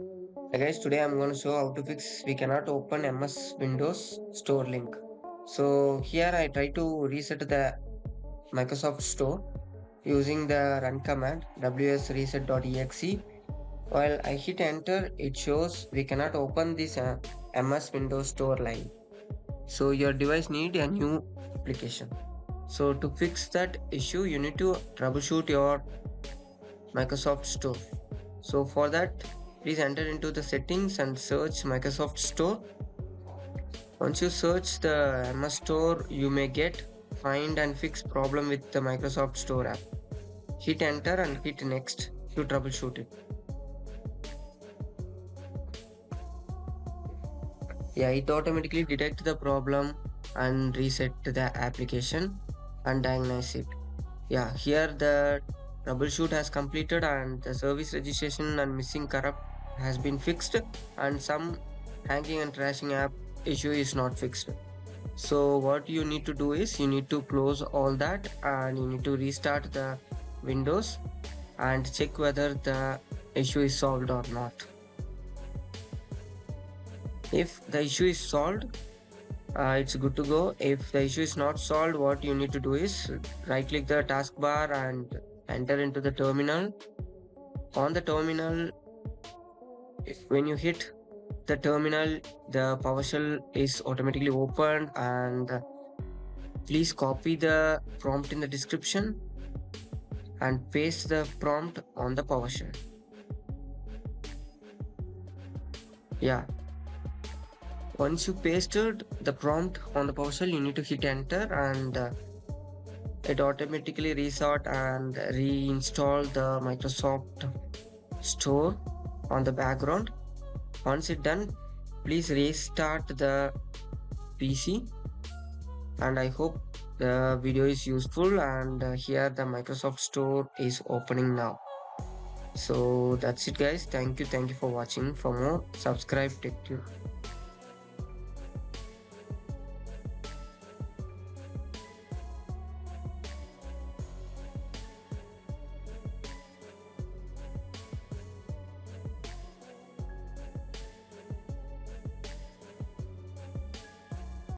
Hey guys, today I'm going to show how to fix we cannot open MS Windows Store link. So here I try to reset the Microsoft Store using the run command wsreset.exe. While I hit enter, it shows we cannot open this MS Windows Store line. So your device need a new application. So to fix that issue, you need to troubleshoot your Microsoft Store. So for that, please enter into the settings and search Microsoft Store. Once you search the MS Store, you may get find and fix problem with the Microsoft Store app. Hit enter and hit next to troubleshoot it. Yeah, it automatically detect the problem and reset the application and diagnose it. Yeah, here the troubleshoot has completed and the service registration and missing corrupt has been fixed, and some hanging and crashing app issue is not fixed. So what you need to do is you need to close all that and you need to restart the Windows and check whether the issue is solved or not. If the issue is solved, it's good to go. If the issue is not solved, what you need to do is right click the taskbar and enter into the terminal. On the terminal, when you hit the terminal, the PowerShell is automatically opened, and please copy the prompt in the description and paste the prompt on the PowerShell. Yeah, once you pasted the prompt on the PowerShell, you need to hit enter, and it automatically restart and reinstall the Microsoft Store on the background. Once it's done, please restart the PC, and I hope the video is useful. And here the Microsoft Store is opening now. So that's it guys. Thank you for watching. For more, subscribe TechTube.